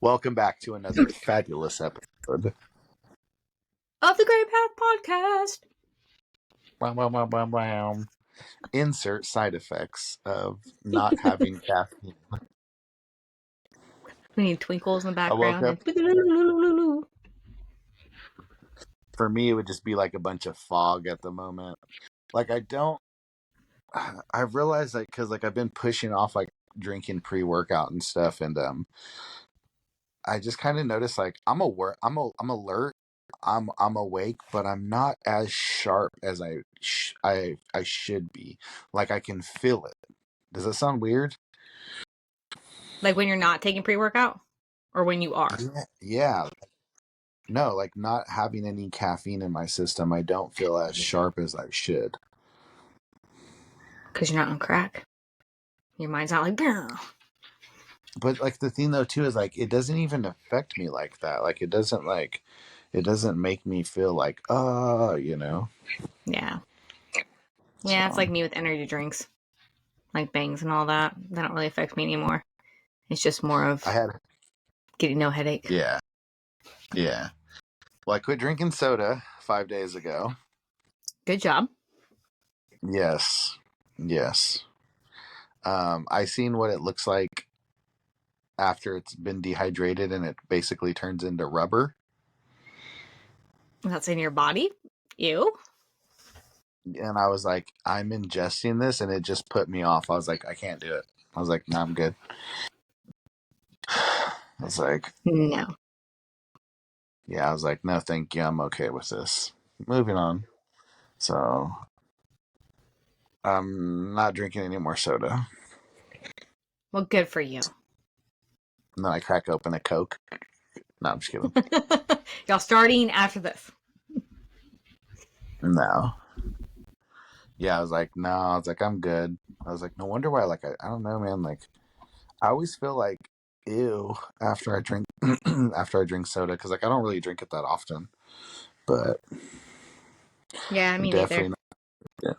Welcome back to another fabulous episode. Of the Great Path Podcast. Wow. Insert side effects of not having caffeine. We need twinkles in the I woke background. up. And For me, it would just be like a bunch of fog at the moment. Like I've realized because I've been pushing off drinking pre-workout and stuff, and I just kind of noticed I'm alert, I'm awake, but I'm not as sharp as I should be. Like I can feel it. Does that sound weird? like when you're not taking pre-workout? Or when you are? Yeah. No, not having any caffeine in my system, I don't feel as sharp as I should. Because you're not on crack. Your mind's not like, Grr. But the thing though too is it doesn't even affect me like that. It doesn't make me feel Yeah. So. Yeah, it's like me with energy drinks. Like bangs and all that. They don't really affect me anymore. It's just more of getting no headache. Yeah. Well, I quit drinking soda 5 days ago. Good job. Yes. I seen what it looks like after it's been dehydrated and it basically turns into rubber. That's in your body? Ew. And I was like, I'm ingesting this, and it just put me off. I was like, I can't do it. I was like, no, I'm good. I was like, no. Yeah, I was like, no, thank you. I'm okay with this. Moving on. So, I'm not drinking any more soda. Well, good for you. And then I crack open a Coke. No, I'm just kidding. Y'all starting after this. No. Yeah, I was like, no. I was like, I'm good. I was like, no wonder why. I don't know, man. I always feel ew after I drink soda because I don't really drink it that often. But yeah, I mean, definitely neither.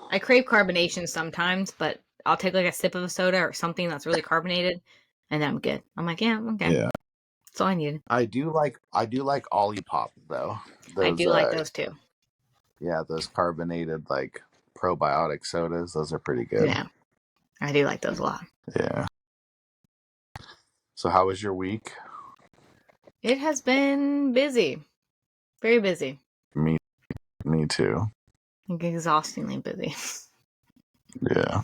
I crave carbonation sometimes, but I'll take a sip of a soda or something that's really carbonated, and then I'm good. I'm like, yeah, okay. Yeah. That's all I needed. I do like Olipop though. I do like those too. Yeah, those carbonated probiotic sodas. Those are pretty good. Yeah, I do like those a lot. Yeah. So how was your week? It has been busy. Very busy. Me too. Like exhaustingly busy. Yeah.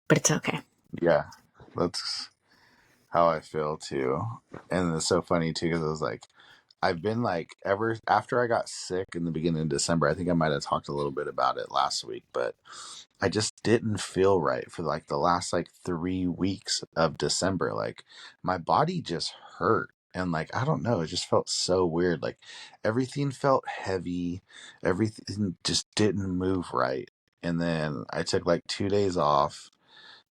But it's okay. Yeah. That's how I feel too. And it's so funny too because it was I've been ever after I got sick in the beginning of December, I think I might have talked a little bit about it last week, but I just didn't feel right for the last 3 weeks of December. My body just hurt. And I don't know, it just felt so weird. Everything felt heavy. Everything just didn't move right. And then I took 2 days off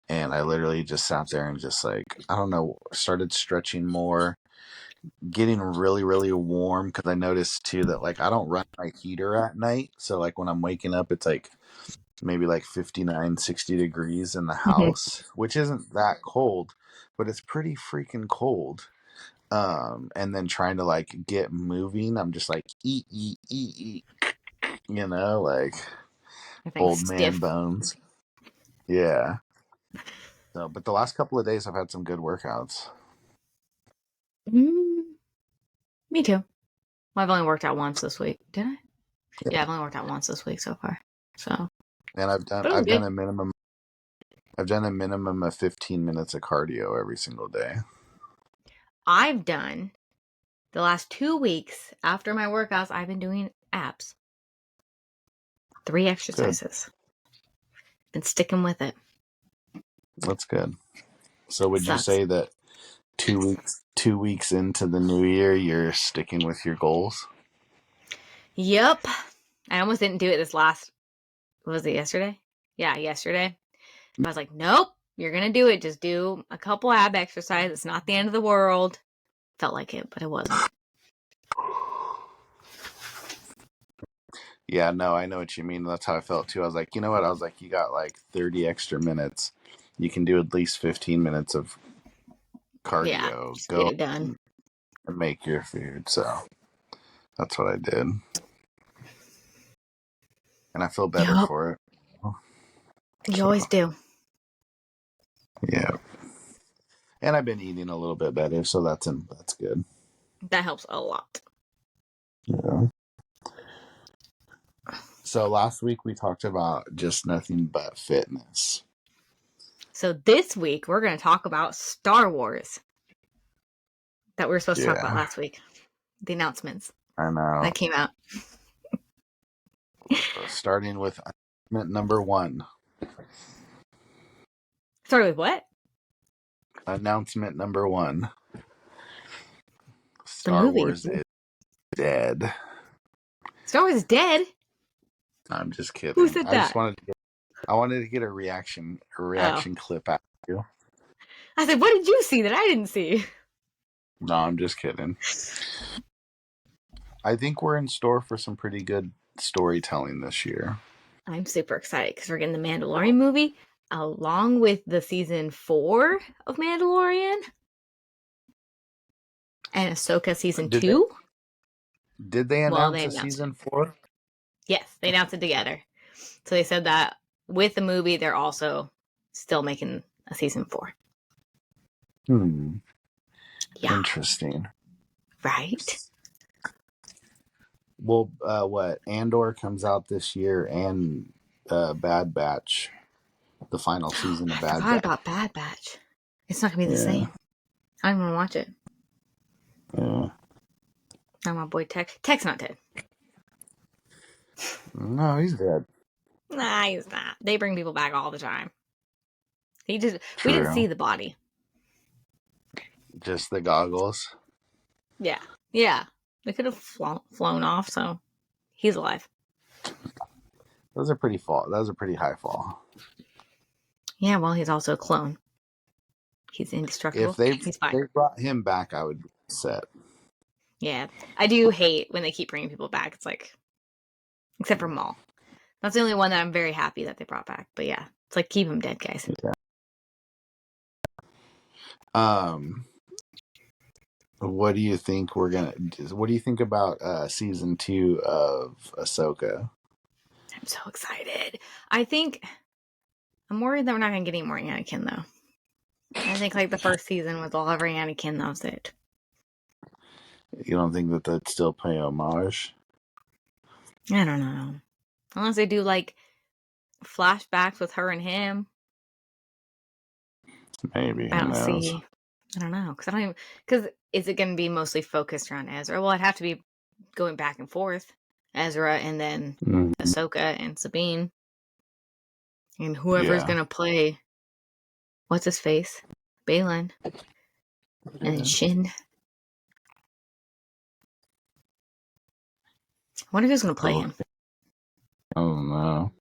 and I literally just sat there and just I don't know, started stretching more, getting really, really warm because I noticed too that I don't run my heater at night. So when I'm waking up, it's maybe 59, 60 degrees in the house, which isn't that cold, but it's pretty freaking cold. And then trying to get moving, I'm just eat, old stiff. man bones. Yeah. So, but the last couple of days I've had some good workouts. Me too. Well, I've only worked out once this week. Did I? Yeah, I've only worked out once this week so far. So. And I've done a minimum of 15 minutes of cardio every single day. I've done the last 2 weeks after my workouts, I've been doing abs. 3 exercises. Good. Been sticking with it. That's good. So would you say that 2 weeks into the new year, you're sticking with your goals? Yep. I almost didn't do it this last, was it yesterday? Yeah, yesterday. I was like, nope, you're going to do it. Just do a couple ab exercises. It's not the end of the world. Felt like it, but it wasn't. Yeah, no, I know what you mean. That's how I felt too. I was like, you know what? I was like, you got 30 extra minutes. you can do at least 15 minutes of Yeah, cardio, just get go it done. and make your food. So that's what I did. And I feel better Yup, for it. you So, always do. yeah. And I've been eating a little bit better, so that's good. That helps a lot. Yeah. So last week we talked about just nothing but fitness. So this week we're going to talk about Star Wars that we were supposed to talk about Yeah, last week. The announcements I know. that came out. Starting with announcement number one. Started with what? Announcement number one. The Star movie. Wars is dead. Star Wars is dead? I'm just Who kidding. said that? I wanted to get a reaction Oh. clip out of you. I said, what did you see that I didn't see? No, I'm just kidding. I think we're in store for some pretty good storytelling this year. I'm super excited because we're getting the Mandalorian movie along with the season 4 of Mandalorian and Ahsoka season Did they 2. did they Well, announce they a announced it. season 4? Yes, they announced it together. So they said that with the movie, they're also still making a season 4. Hmm. Yeah, Interesting. right? Well, what Andor comes out this year, and Bad Batch, the final season of I Bad forgot Batch. about Bad Batch. It's not going to be the Yeah, same. I don't want to watch it. yeah. Now my boy Tech. Tech's not dead. No, he's dead. Nah, he's not. They bring people back all the time. We didn't True. see the body. Just the goggles. Yeah. Yeah. They could have flown off, so he's alive. Those are pretty fall. That was a pretty high fall. Yeah, well, he's also a clone. He's If indestructible. they He's fine. they brought him back, I would be upset. Yeah. I do hate when they keep bringing people back. It's like, except for Maul. That's the only one that I'm very happy that they brought back. But yeah, it's like, keep him dead, guys. Yeah. Um, what do you think we're gonna? What do you think about season 2 of Ahsoka? I'm so excited. I think I'm worried that we're not going to get any more Anakin, though. I think like the first season was all over Anakin. That was it. You don't think that that's still pay homage? I don't know. Unless they do like flashbacks with her and him. Maybe, I who don't knows? see. I don't know because I don't even. Because is it going to be mostly focused around Ezra? Well, it'd have to be going back and forth, Ezra and then Mm-hmm. Ahsoka and Sabine, and whoever's Yeah. going to play what's his face, Balin and Shin. I wonder who's going to play Oh, him. I don't know.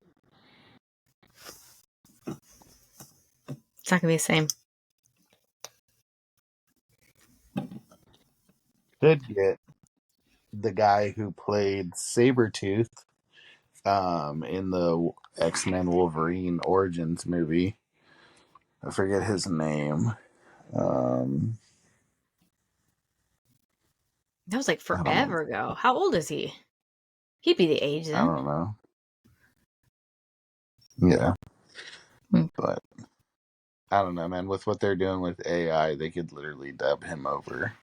It's not going to be the same. Could get the guy who played Sabretooth in the X-Men Wolverine Origins movie. I forget his name. Um, That was like I don't know. forever ago. How old is he? He'd be the age I then. don't know. Yeah, Hmm. but I don't know, man. With what they're doing with AI, they could literally dub him over.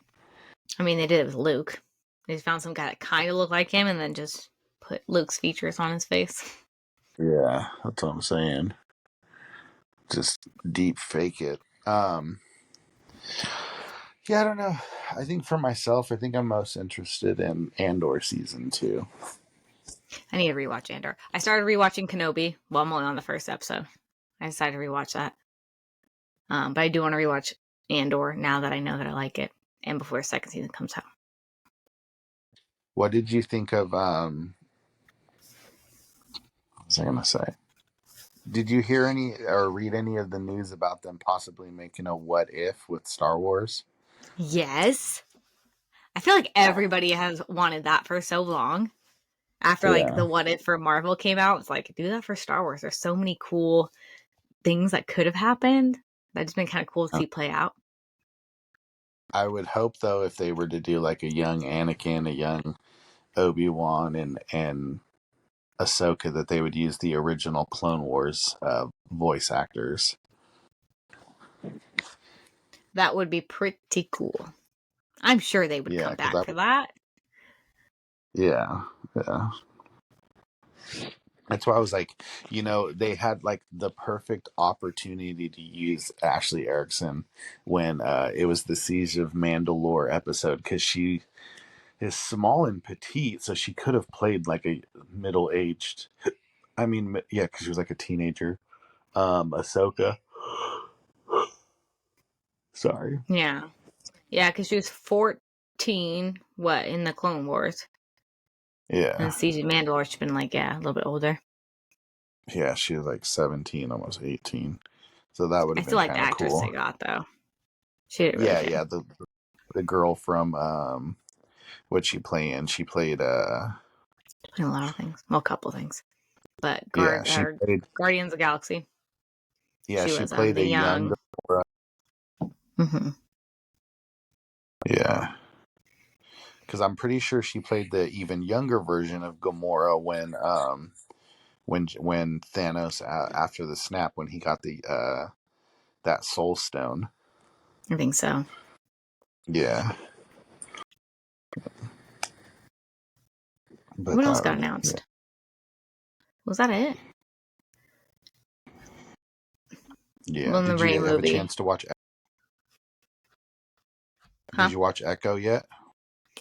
I mean, they did it with Luke. They just found some guy that kind of looked like him and then just put Luke's features on his face. Yeah, that's what I'm saying. Just deep fake it. Yeah, I don't know. I think for myself, I think I'm most interested in Andor season 2. I need to rewatch Andor. I started rewatching Kenobi. Well, I'm only on the first episode. I decided to rewatch that. But I do want to rewatch Andor now that I know that I like it and before the second season comes out. What did you think of what was I gonna say? Did you hear any or read any of the news about them possibly making a what if with Star Wars? Yes. I feel like everybody has wanted that for so long. After like the Yeah. What If for Marvel came out, it's like do that for Star Wars. There's so many cool things that could have happened. That just been kind of cool to see play out. I would hope though if they were to do like a young Anakin, a young Obi-Wan, and Ahsoka, that they would use the original Clone Wars voice actors. That would be pretty cool. I'm sure they would Yeah, come because back for that. yeah, yeah. That's why I was like, they had like the perfect opportunity to use Ashley Erickson when it was the Siege of Mandalore episode, because she is small and petite, so she could have played like a middle-aged. I mean, yeah, because she was like a teenager. Ahsoka. Sorry. Yeah. Yeah, because she was 14, in the Clone Wars. Yeah, And Siege of Mandalore, she's been like, a little bit older. yeah, she was like 17, almost 18. So that would I have still been like the kind of actress cool. they got, though. She did really Yeah, good. yeah. The girl from what'd she play in? She played She's a lot of things. Well, a couple things. But yeah, she played Guardians of the Galaxy, yeah, she she was played the a young young. Mm-hmm. yeah. Because I'm pretty sure she played the even younger version of Gamora when Thanos, after the snap, when he got the that Soul Stone. I think so. Yeah, but What else that got would announced? Was that it? yeah. Well, in the Did you Ray have a movie. chance to watch? Did Huh? you watch Echo yet?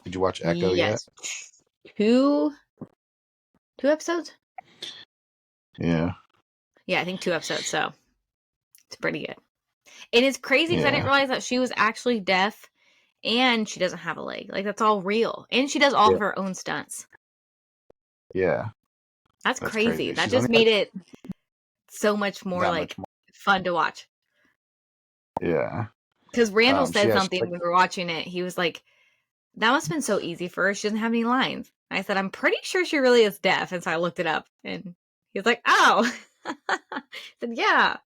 Did you watch Echo yet? Yes. Two episodes? Yeah, Yeah, I think 2 episodes, so it's pretty good. And it's crazy because I didn't yeah, realize that she was actually deaf and she doesn't have a leg. Like, that's all real. And she does all yeah, of her own stunts. yeah. That's That's crazy. crazy. That She's just only like made it so much more, that much like, more. fun to watch. Yeah. Because Randall said She's something like, when we were watching it. He was like, that must have been so easy for her. She doesn't have any lines. I said, I'm pretty sure she really is deaf. And so I looked it up. And he was like, oh. I said, yeah.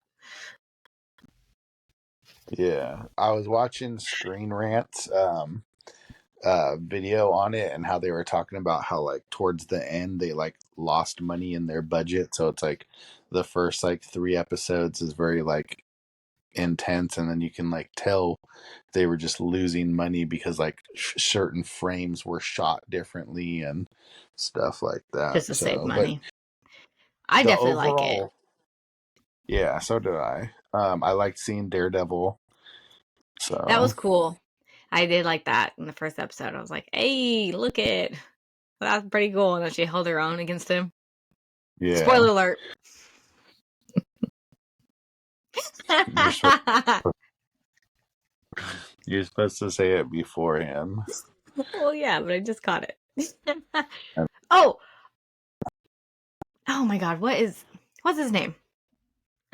yeah. I was watching Screen Rant's video on it, and how they were talking about how like towards the end they like lost money in their budget. So it's like the first like 3 episodes is very like intense, and then you can like tell they were just losing money because like certain frames were shot differently and stuff like that. Just to save So, but money. I the definitely like it. overall, yeah, so did I. I liked seeing Daredevil. That So was cool. I did like that in the first episode. I was like, hey, look it. That's pretty cool. And then she held her own against him. yeah, Spoiler alert. you're supposed you're supposed to say it before him. Well, yeah, but I just caught it. oh, oh my God. What's his name?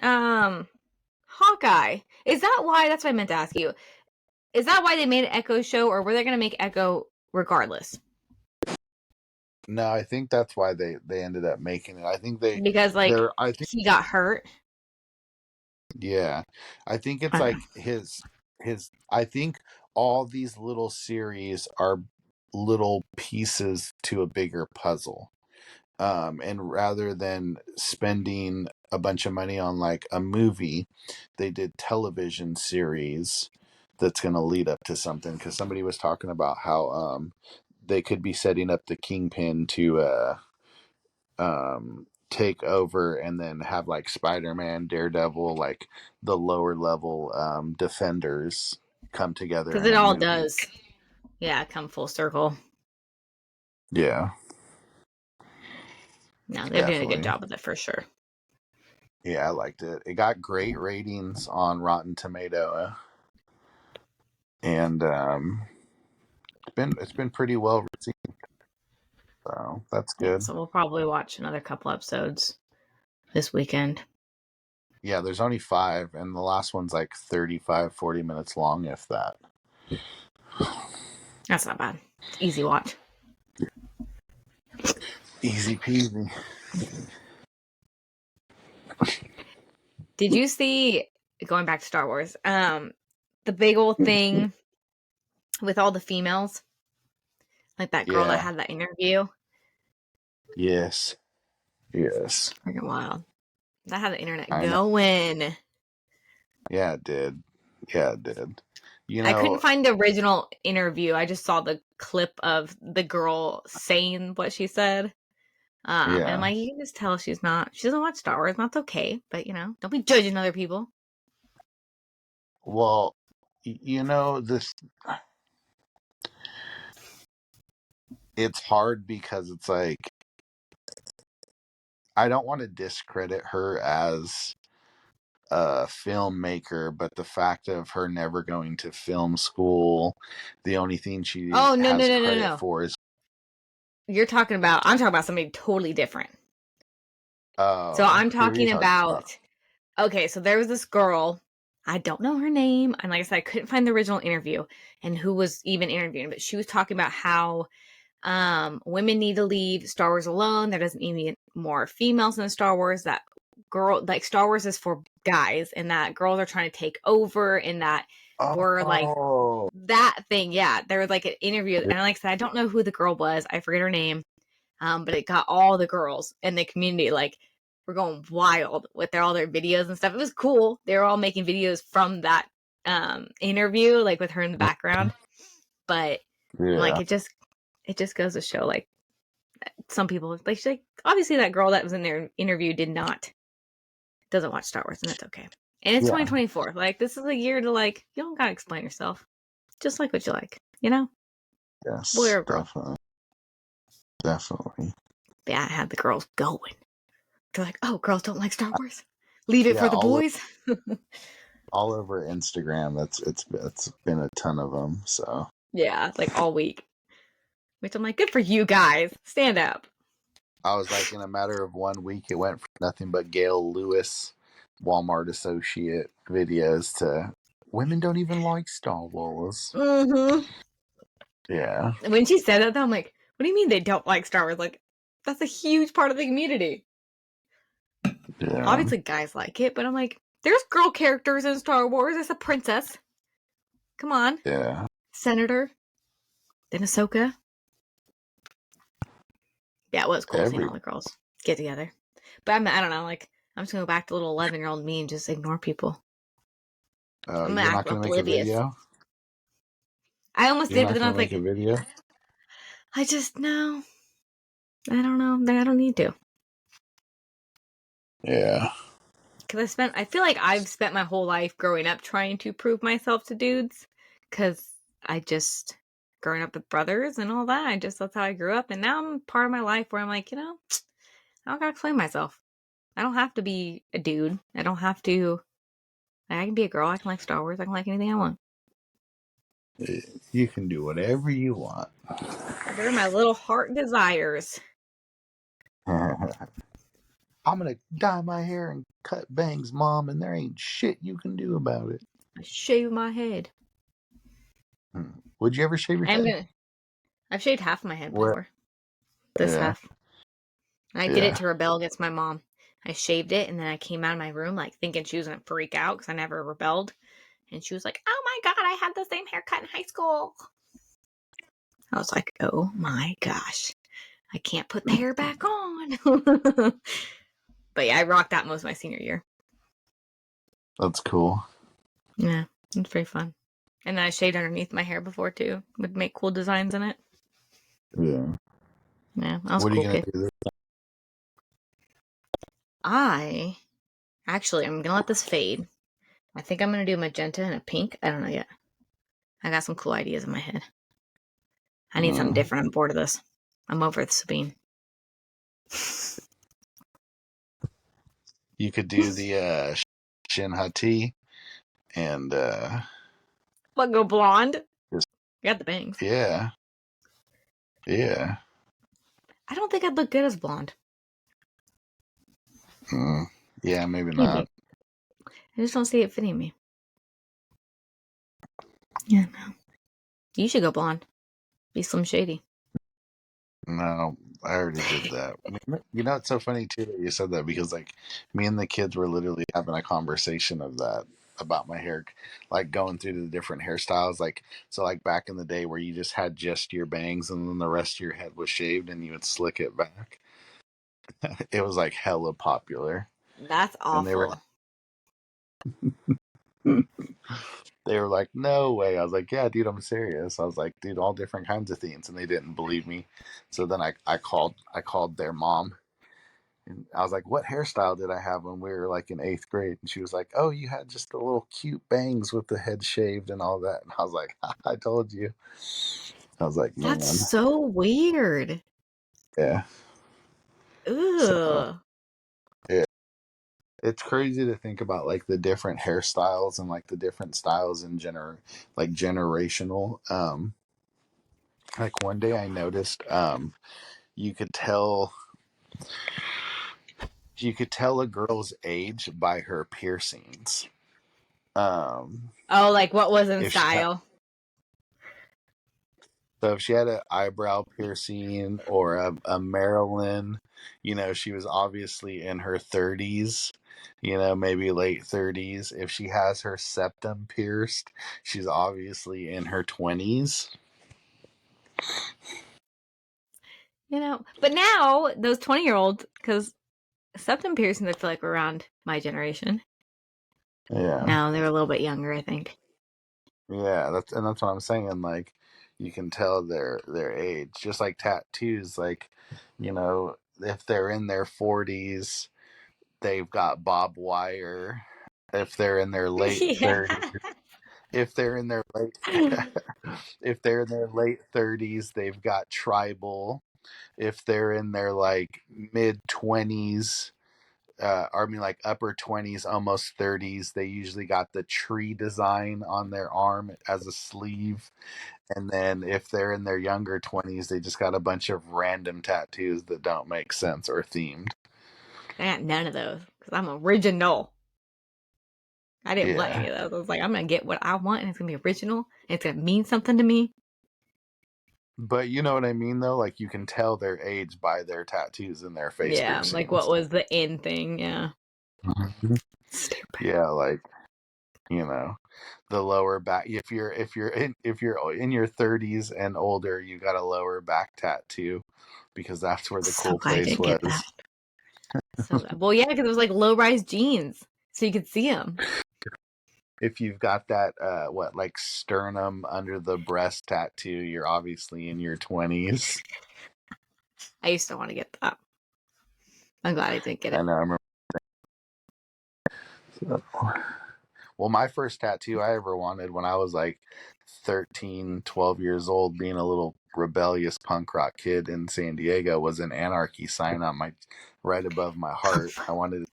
Hawkeye. Is that why? That's what I meant to ask you. Is that why they made an Echo show, or were they going to make Echo regardless? No, I think that's why they ended up making it. I think Because, like, they're I think he got hurt. yeah. I think it's I don't know. like his I think all these little series are little pieces to a bigger puzzle. And rather than spending a bunch of money on like a movie, they did television series that's going to lead up to something, because somebody was talking about how they could be setting up the Kingpin to take over, and then have like Spider-Man, Daredevil, like the lower level defenders come together Because in it a all movie. does, yeah, come full circle. Yeah, No, they're doing a good definitely. job with it for sure. Yeah, I liked it. It got great ratings on Rotten Tomato, and it's been pretty well received. So that's Yeah, good. so we'll probably watch another couple episodes this weekend. Yeah, there's only 5, and the last one's like 35-40 minutes long, if that. That's not bad. It's easy watch. Easy peasy. Did you see, going back to Star Wars, the big old thing with all the females? Like that girl that Yeah. had that interview? Yes. Yes. Freaking wild. That had the internet I know. going. Yeah, it did. Yeah, it did. You I couldn't know, find the original interview. I just saw the clip of the girl saying what she said. And I'm yeah. like, you can just tell she doesn't watch Star Wars, and that's okay. But, don't be judging other people. Well, you know, it's hard because it's like, I don't want to discredit her as a filmmaker, but the fact of her never going to film school, the only thing she Oh, no, no, has no, no, credit no. for is, I'm talking about somebody totally different. So oh, I'm who are you talking talking about? about, okay, so there was this girl. I don't know her name. And like I said, I couldn't find the original interview and who was even interviewing, but she was talking about how women need to leave Star Wars alone. There doesn't need to be more females in Star Wars. That Star Wars is for guys, and that girls are trying to take over, and that we're like Oh, that thing. Yeah, there was like an interview, and like I said, I don't know who the girl was. I forget her name. But it got all the girls in the community like we're going wild with all their videos and stuff. It was cool. They were all making videos from that interview, like with her in the background. But I'm like, yeah, it just goes to show like some people like obviously that girl that was in their interview doesn't watch Star Wars, and that's okay. And it's yeah, 2024. Like this is a year to like you don't gotta explain yourself. Just like what you like, you know? Boy yes, or girl. definitely, definitely. Yeah, I had the girls going. They're like, oh, girls don't like Star Wars? Leave it Yeah, for the boys? all over Instagram. It's been a ton of them. So Yeah, like all week. Which I'm like, good for you guys. Stand up. I was like, in a matter of 1 week, it went from nothing but Gail Lewis, Walmart associate videos to women don't even like Star Wars. Mm-hmm. Yeah, When she said that, though, I'm like, what do you mean they don't like Star Wars? Like, that's a huge part of the community. yeah, Obviously, guys like it, but I'm like, there's girl characters in Star Wars. There's a princess. Come on. yeah, Senator. Then Ahsoka. Yeah, it was cool seeing every. all the girls get together. But I don't know, like, I'm just going to go back to little 11-year-old me and just ignore people. I'm going to You're act not gonna make a oblivious. video. I almost You're did, but not then I gonna was make a like, video. no. I don't know. I don't need to. Yeah, Because I feel like I've spent my whole life growing up trying to prove myself to dudes. Because growing up with brothers and all that, that's how I grew up. And now I'm part of my life where I'm like, I don't gotta explain myself. I don't have to be a dude. I don't have to, I can be a girl. I can like Star Wars. I can like anything I want. you can do whatever you want. Whatever my little heart desires. I'm gonna dye my hair and cut bangs, Mom, and there ain't shit you can do about it. I shave my head. Would you ever shave your I'm head? gonna, I've shaved half my head Where? before. This Yeah, half. I did it yeah. to rebel against my mom. I shaved it and then I came out of my room like thinking she was gonna freak out because I never rebelled. And she was like, "Oh my god, I had the same haircut in high school." I was like, "Oh my gosh, I can't put the hair back on." But yeah, I rocked that most of my senior year. That's cool. Yeah, it's pretty fun. And then I shaved underneath my hair before too. Would make cool designs in it. Yeah. Yeah, I was a What are you cool gonna kid. do? I'm gonna let this fade. I think I'm gonna do magenta and a pink. I don't know yet. I got some cool ideas in my head. I need something different. I'm bored of this. I'm over the Sabine. You could do the Shin Hati and What, go blonde? just I got the bangs. yeah, yeah. I don't think I'd look good as blonde. Mm, yeah, maybe not. Maybe. I just don't see it fitting me. Yeah, no. You should go blonde. Be Slim Shady. No, I already did that. You know, it's so funny too that you said that because like me and the kids were literally having a conversation of that about my hair, like going through the different hairstyles. Like so, like back in the day where you just had just your bangs and then the rest of your head was shaved and you would slick it back. It was like hella popular, That's and they were awful. like, they were like, no way. I was like, yeah, dude, I'm serious. I was like, dude, all different kinds of things, and they didn't believe me. So then I called their mom. And I was like, what hairstyle did I have when we were like in eighth grade? And she was like, oh, you had just the little cute bangs with the head shaved and all that. And I was like, I told you. I was like, That's man, so weird. yeah. So Ugh. yeah, it's crazy to think about like the different hairstyles and like the different styles in like generational. Like one day I noticed, you could tell you could tell a girl's age by her piercings. Um, Oh, like what was in if she had style? So if she had an eyebrow piercing or a Marilyn, you know, she was obviously in her 30s, you know, maybe late 30s. If she has her septum pierced, she's obviously in her 20s. But now those 20-year-olds, because septum piercings, I feel like were around my generation. Yeah. No, they were a little bit younger, I think. Yeah, that's what I'm saying. Like, you can tell their age, just like tattoos. Like, you know, if they're in their 40s, they've got bob wire. If they're in their late Yeah. 30s, if they're in their late if they're in their late 30s, they've got tribal. If they're in their like mid 20s, or I mean like upper 20s, almost 30s, they usually got the tree design on their arm as a sleeve. And then if they're in their younger 20s, they just got a bunch of random tattoos that don't make sense or themed. I got none of those because I'm original. I didn't want Yeah. any of those. I was like, I'm gonna get what I want, and it's gonna be original, and it's gonna mean something to me. But you know what I mean, though? Like, you can tell their age by their tattoos and their face Yeah, like what piercings. was the in thing? Yeah, Mhm. stupid. Yeah, like, you know, the lower back. If you're in your 30s and older, you got a lower back tattoo because that's where the So cool glad I place didn't get that. was. So glad. Well, yeah, because it was like low rise jeans, so you could see them. If you've got that what like sternum under the breast tattoo, you're obviously in your 20s. I used to want to get that. I'm glad I didn't get I it. know. I remember. Well, my first tattoo I ever wanted when I was like 13, 12 years old, being a little rebellious punk rock kid in San Diego, was an anarchy sign on my right above my heart. I wanted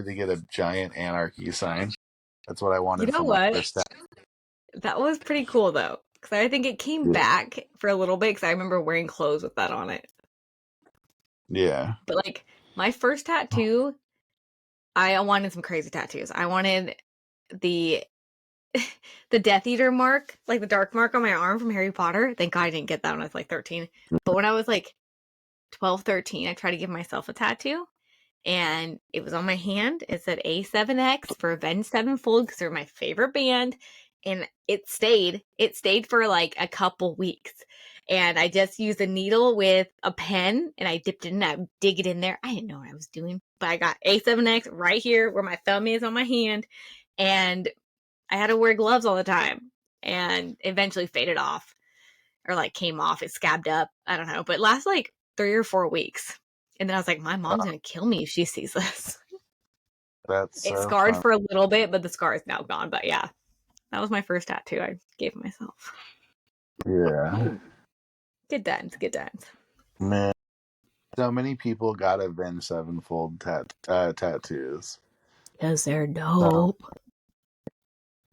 to get a giant anarchy sign. That's what I You wanted know for my what? first tattoo. That was pretty cool though, because I think it came Yeah. back for a little bit because I remember wearing clothes with that on it. Yeah. But like my first tattoo, I wanted some crazy tattoos. I wanted the the Death Eater mark, like the dark mark on my arm from Harry Potter. Thank God I didn't get that when I was like 13. But when I was like 12, 13, I tried to give myself a tattoo. And it was on my hand. It said A7X for Avenged Sevenfold because they're my favorite band. And it stayed. It stayed for like a couple weeks. And I just used a needle with a pen and I dipped it in. I dig it in there. I didn't know what I was doing, but I got A7X right here where my thumb is on my hand. And I had to wear gloves all the time and eventually faded off or like came off. It scabbed up. I don't know, but it lasted like 3 or 4 weeks. And then I was like, my mom's Oh, gonna kill me if she sees this. that's It so scarred fun. for a little bit, but the scar is now gone. But yeah, that was my first tattoo I gave myself. Yeah. Good times, good times. Man, so many people got Avenged Sevenfold tattoos. Because they're So, dope.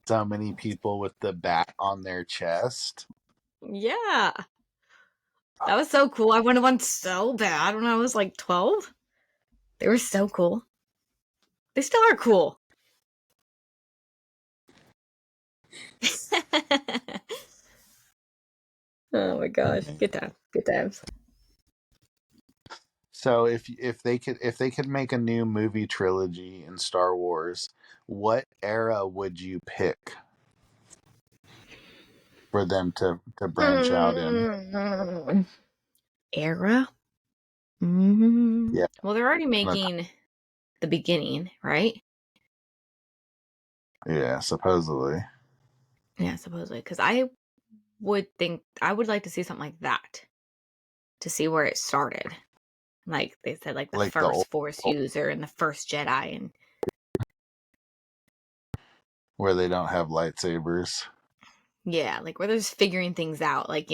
so many people with the bat on their chest. Yeah, that was so cool. I wanted one so bad when I was like 12. They were so cool. They still are cool. Oh my gosh, good time, good times. So if they could make a new movie trilogy in Star Wars, what era would you pick for them to branch out in? Era? Yeah, Well, they're already making the beginning, right? yeah, supposedly. Yeah, supposedly. Because I would think I would like to see something like that to see where it started. Like they said, like the Like the old, first Force user and the first Jedi, and where they don't have lightsabers. yeah, like where they're just figuring things out. Like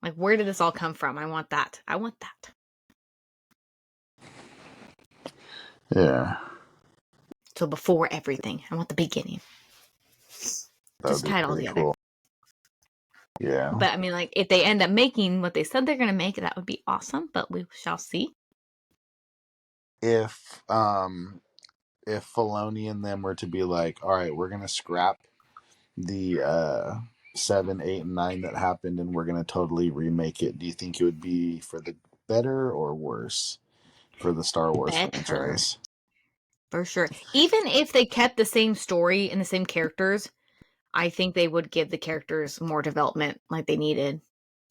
like where did this all come from? I want that. I want that. Yeah, So before everything, I want the beginning. that would Just be tie it all pretty together. cool. Yeah. But I mean, like if they end up making what they said they're gonna make, that would be awesome. But we shall see. If if Filoni and them were to be like, all right, we're gonna scrap the 7, 8, and 9 that happened, and we're gonna totally remake it, do you think it would be for the better or worse for the Star Wars Better. franchise? For sure. Even if they kept the same story and the same characters, I think they would give the characters more development like they needed,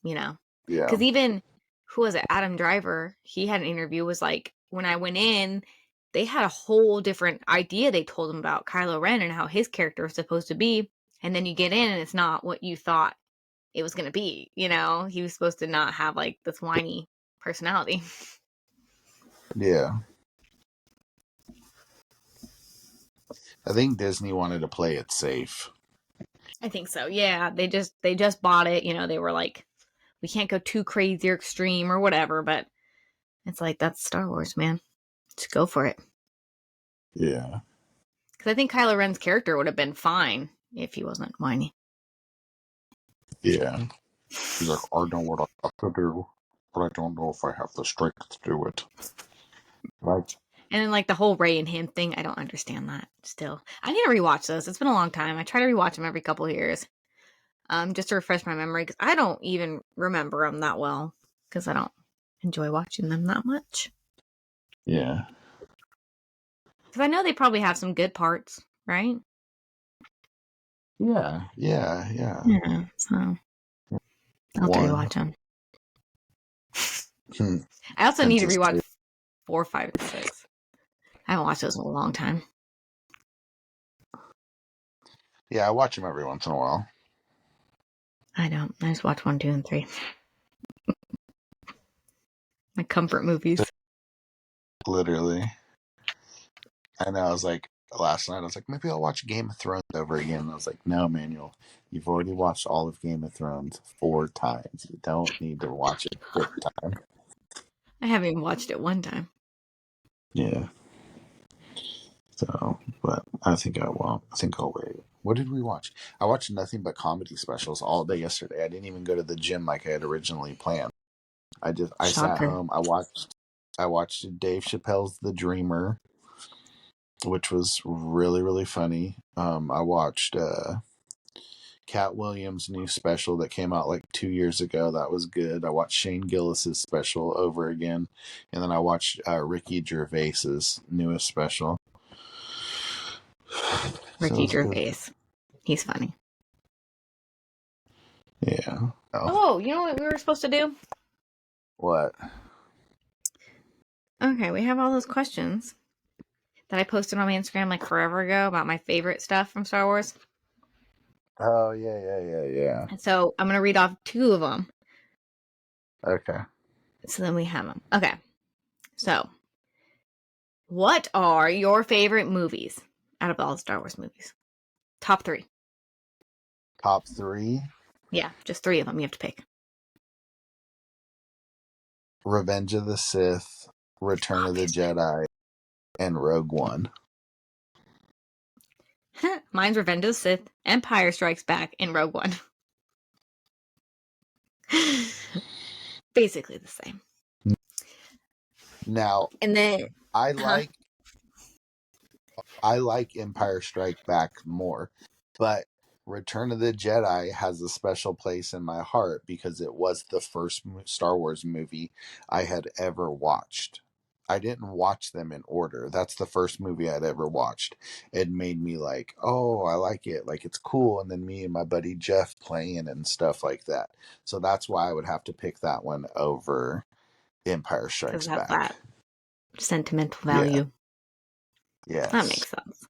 you know. Yeah, Cuz even who was it? Adam Driver, he had an interview was like when I went in, they had a whole different idea they told him about Kylo Ren and how his character was supposed to be, and then you get in and it's not what you thought it was going to be, you know. He was supposed to not have like this whiny personality. yeah. I think Disney wanted to play it safe. I think so. Yeah, they just bought it, you know, they were like we can't go too crazy or extreme or whatever, but it's like that's Star Wars, man. Just go for it. Yeah, Because I think Kylo Ren's character would have been fine if he wasn't whiny. yeah. He's like, I know what I have to do, but I don't know if I have the strength to do it. Right? And then like the whole Ray and him thing, I don't understand that still. I need to rewatch those. It's been a long time. I try to rewatch them every couple of years, just to refresh my memory because I don't even remember them that well because I don't enjoy watching them that much. Yeah, Because I know they probably have some good parts, right? yeah, yeah, yeah. Yeah, so I'll have to One. rewatch them. Hmm. I also need to Princess rewatch Leia. 4, 5, and 6. I haven't watched those in a long time. Yeah, I watch him every once in a while. I don't. I just watch 1, 2, and 3. My comfort movies. Literally. I know. I was like, last night, I was like, maybe I'll watch Game of Thrones over again. And I was like, no, Manuel, you've already watched all of Game of Thrones 4 times. You don't need to watch it a 5th time. I haven't even watched it one time. Yeah. So, but I think I won't. I think I'll wait. What did we watch? I watched nothing but comedy specials all day yesterday. I didn't even go to the gym like I had originally planned. I sat Shocker. home. I watched Dave Chappelle's The Dreamer, which was really really funny. I watched Cat Williams' new special that came out like 2 years ago. That was good. I watched Shane Gillis's special over again, and then I watched Ricky Gervais's newest special. So Ricky it's good. Gervais. He's funny. Yeah. Oh, Oh, you know what we were supposed to do? what? Okay, we have all those questions that I posted on my Instagram like forever ago about my favorite stuff from Star Wars. Oh yeah, yeah, yeah, yeah. And so I'm going to read off 2 of them. Okay. So then we have them. Okay. So, what are your favorite movies out of all the Star Wars movies? Top 3. Top 3: Yeah, just 3 of them you have to pick. Revenge of the Sith, Return of the Obviously. Jedi, and Rogue One. Mine's Revenge of the Sith, Empire Strikes Back, and Rogue One. Basically the same. Now, And then, I huh? like I like Empire Strike Back more, but Return of the Jedi has a special place in my heart because it was the first Star Wars movie I had ever watched. I didn't watch them in order. That's the first movie I'd ever watched. It made me like, oh, I like it. Like, it's cool. And then me and my buddy Jeff playing and stuff like that. So that's why I would have to pick that one over Empire Because Strikes it has Back. that sentimental Yeah. value. That Yes. makes sense.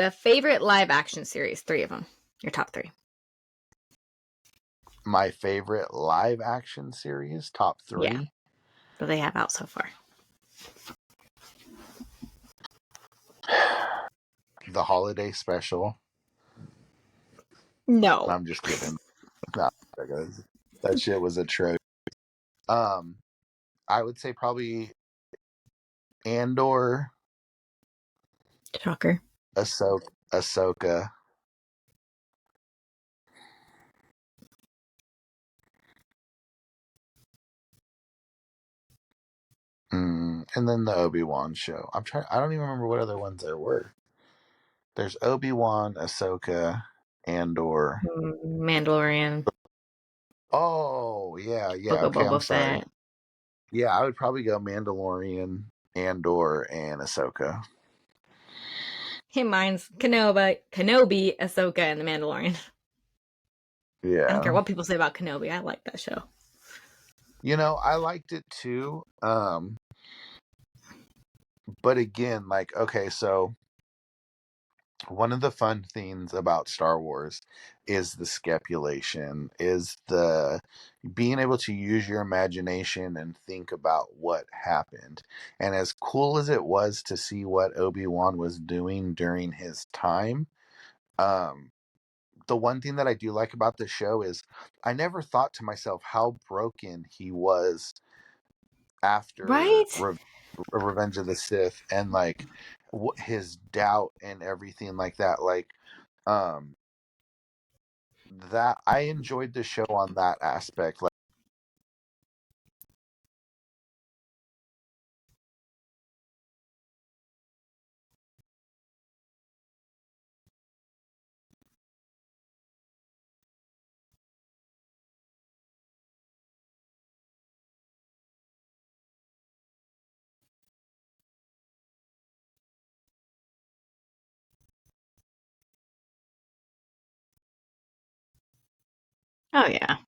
The favorite live action series, 3 of them. Your top 3. My favorite live action series, top Yeah, 3. that they have out so far. The holiday special. No. I'm just kidding. No, that shit was atrocious. Um, I would say probably Andor, Shocker. Ahsoka. And then the Obi-Wan show. I don't even remember what other ones there were. There's Obi-Wan, Ahsoka, Andor. Mandalorian. Oh, yeah, yeah. Book of Okay, I'm Boba sorry. Fett. Yeah, I would probably go Mandalorian, Andor, and Ahsoka. Hey, mine's Kenobi, Ahsoka, and the Mandalorian. I don't care Yeah. what people say about Kenobi. I like that show. I liked it too. But again, like, okay, so one of the fun things about Star Wars is the speculation, is the being able to use your imagination and think about what happened. And as cool as it was to see what Obi-Wan was doing during his time, um, the one thing that I do like about the show is I never thought to myself how broken he was after Right? Revenge of the Sith, and like his doubt and everything like that. Like, um, that I enjoyed the show on that aspect. Like, Oh, yeah.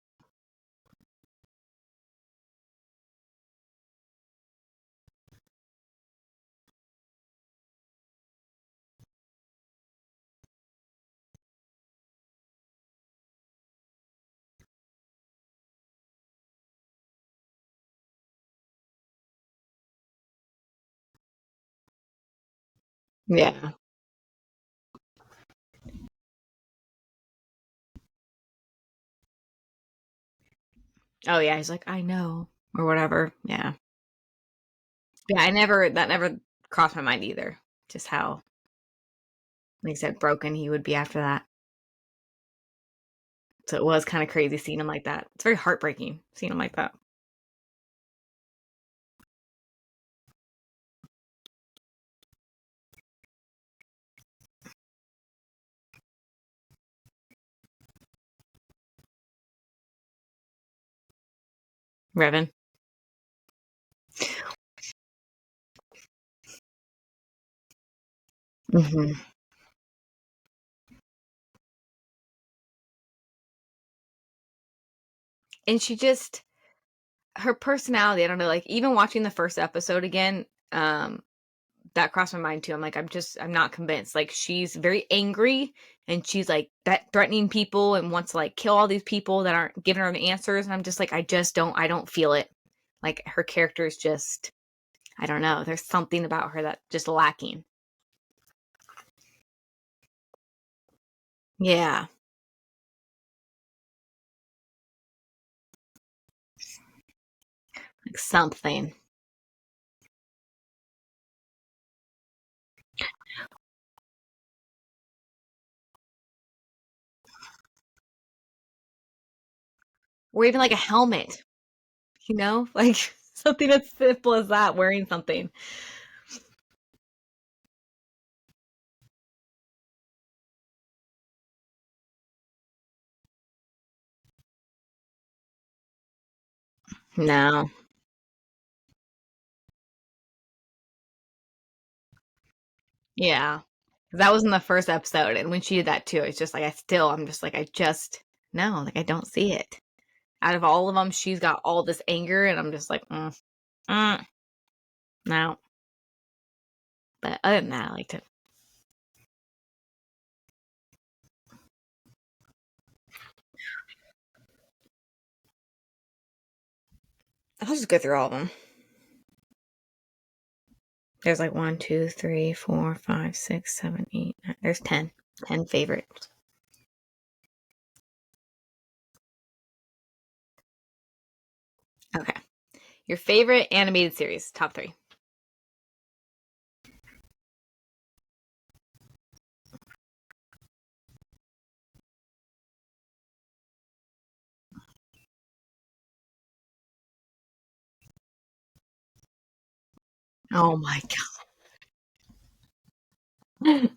Yeah. Oh, yeah. He's like, I know. Or whatever. Yeah. Yeah, that never crossed my mind either. Just how, like I said, broken he would be after that. So it was kind of crazy seeing him like that. It's very heartbreaking seeing him like that. Revan. Hmm. And her personality, I don't know, like even watching the first episode again, that crossed my mind too. I'm like, I'm not convinced. Like she's very angry and she's like that threatening people and wants to like kill all these people that aren't giving her the answers. And I'm just like, I don't feel it. Like her character is just, I don't know. There's something about her that just lacking. Yeah. Like something. Or even like a helmet, like something as simple as that, wearing something. No. Yeah. That was in the first episode, and when she did that too, it's just like I'm just like no, like I don't see it. Out of all of them, she's got all this anger, and I'm just like, mm, no. But other than that, I liked it. I'll just go through all of them. There's like 1, 2, 3, 4, 5, 6, 7, 8, 9. There's 10. 10 favorites. Okay. Your favorite animated series, top 3. Oh my god.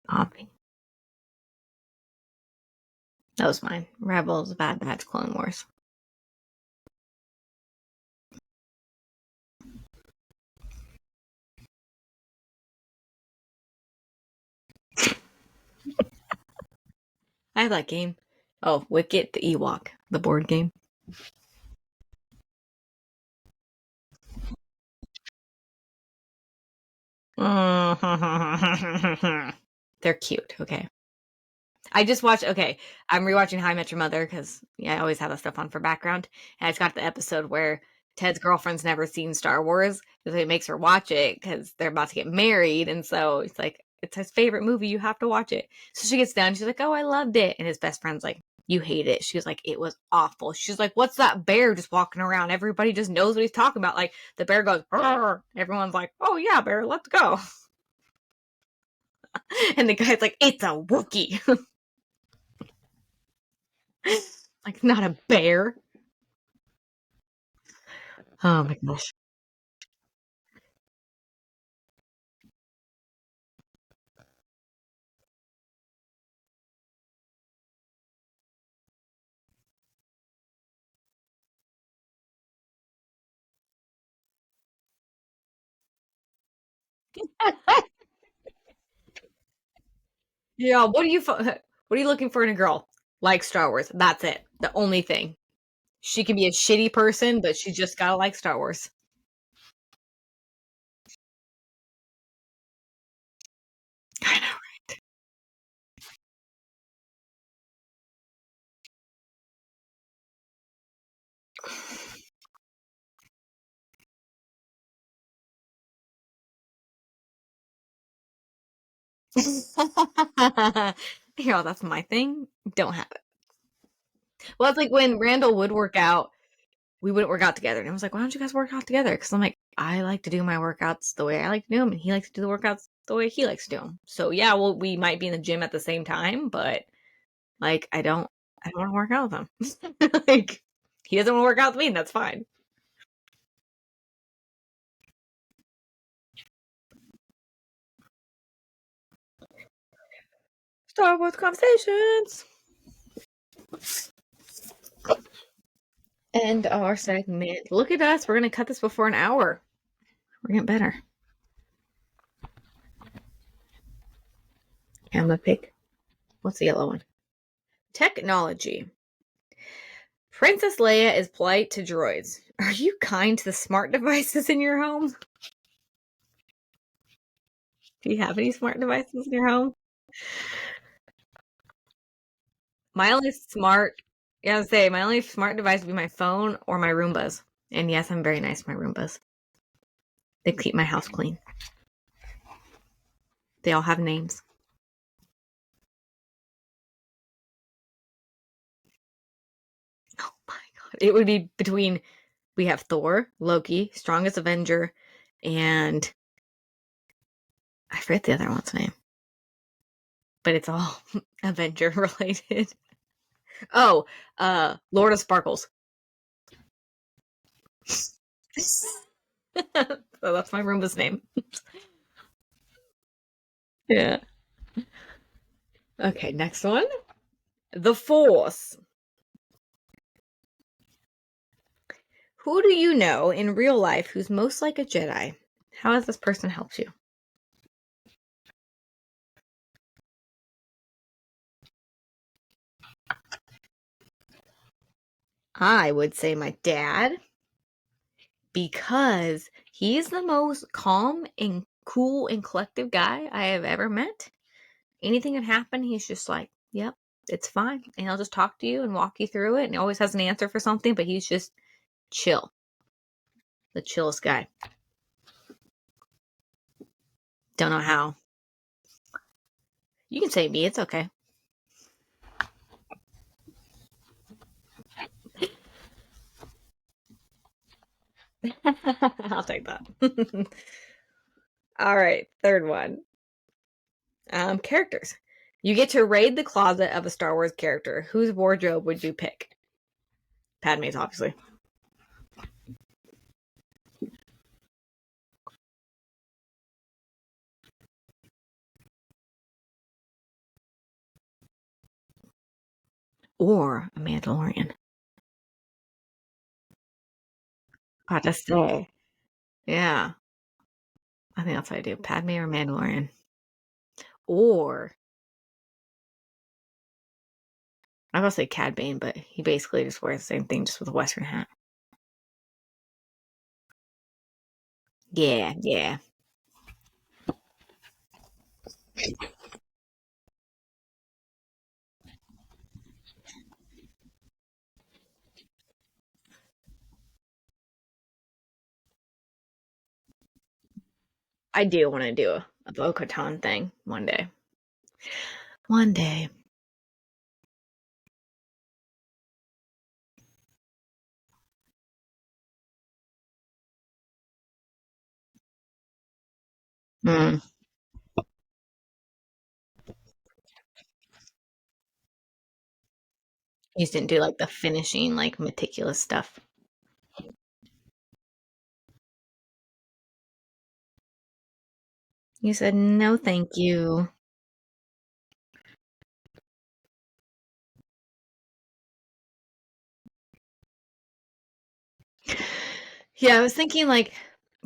Poppy. That was mine. Rebels, Bad Batch, Clone Wars. I have that game. Oh, Wicket, the Ewok, the board game. They're cute. Okay. I just watched. Okay, I'm rewatching How I Met Your Mother because I always have that stuff on for background. And it's got the episode where Ted's girlfriend's never seen Star Wars, so it makes her watch it because they're about to get married, and so it's like it's his favorite movie. You have to watch it. So she gets done. She's like, "Oh, I loved it," and his best friend's like, "You hate it." She was like, "It was awful." She's like, "What's that bear just walking around? Everybody just knows what he's talking about." Like the bear goes, "Arr!" Everyone's like, "Oh yeah, bear, let's go." And the guy's like, "It's a Wookiee." Like not a bear. Oh my gosh. Yeah, what are you looking for in a girl? Like Star Wars. That's it. The only thing. She can be a shitty person, but she just gotta like Star Wars. I know. Yeah, that's my thing. Don't have it. Well, it's like when Randall would work out, we wouldn't work out together. And I was like, why don't you guys work out together? Because I'm like, I like to do my workouts the way I like to do them, and he likes to do the workouts the way he likes to do them. So yeah, well, we might be in the gym at the same time, but like, I don't want to work out with him. Like, he doesn't want to work out with me, and that's fine. Star Wars conversations. And our segment. Look at us. We're going to cut this before an hour. We're getting better. Okay, I'm going to pick. What's the yellow one? Technology. Princess Leia is polite to droids. Are you kind to the smart devices in your home? Do you have any smart devices in your home? My only smart, yeah, I was say my only smart device would be my phone or my Roombas. And yes, I'm very nice to my Roombas. They keep my house clean. They all have names. Oh my god. It would be between we have Thor, Loki, Strongest Avenger, and I forget the other one's name. But it's all Avenger related. Oh, Lord of Sparkles. So that's my Roomba's name. Yeah. Okay, next one. The Force. Who do you know in real life who's most like a Jedi? How has this person helped you? I would say my dad, because he's the most calm and cool and collective guy I have ever met. Anything can happen, he's just like, yep, it's fine. And he'll just talk to you and walk you through it. And he always has an answer for something, but he's just chill. The chillest guy. Don't know how. You can say me, it's okay. I'll take that. All right, third one. Characters. You get to raid the closet of a Star Wars character. Whose wardrobe would you pick? Padme's, obviously. Or a Mandalorian. I have to say. Yeah. I think that's what I do. Padme or Mandalorian. Or I was gonna say Cad Bane, but he basically just wears the same thing, just with a Western hat. Yeah, yeah. I do want to do a Bo-Katan thing one day. One day. Mm. You just didn't do like the finishing, like meticulous stuff. You said no, thank you. Yeah, I was thinking like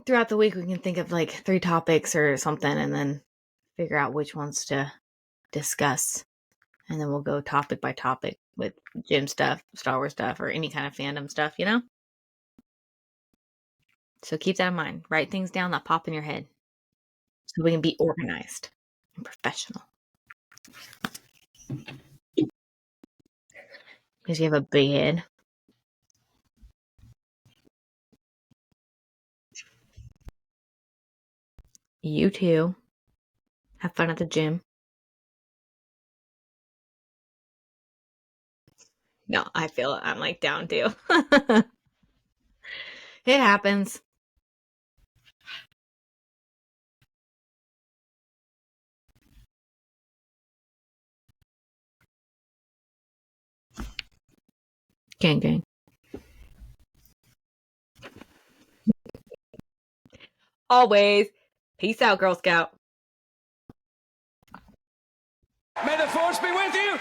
throughout the week we can think of like 3 topics or something and then figure out which ones to discuss. And then we'll go topic by topic with gym stuff, Star Wars stuff, or any kind of fandom stuff, you know? So keep that in mind. Write things down that pop in your head so we can be organized and professional. Because you have a big head. You too. Have fun at the gym. No, I feel it. I'm like down too. It happens. Gang, gang. Always. Peace out, Girl Scout. May the force be with you.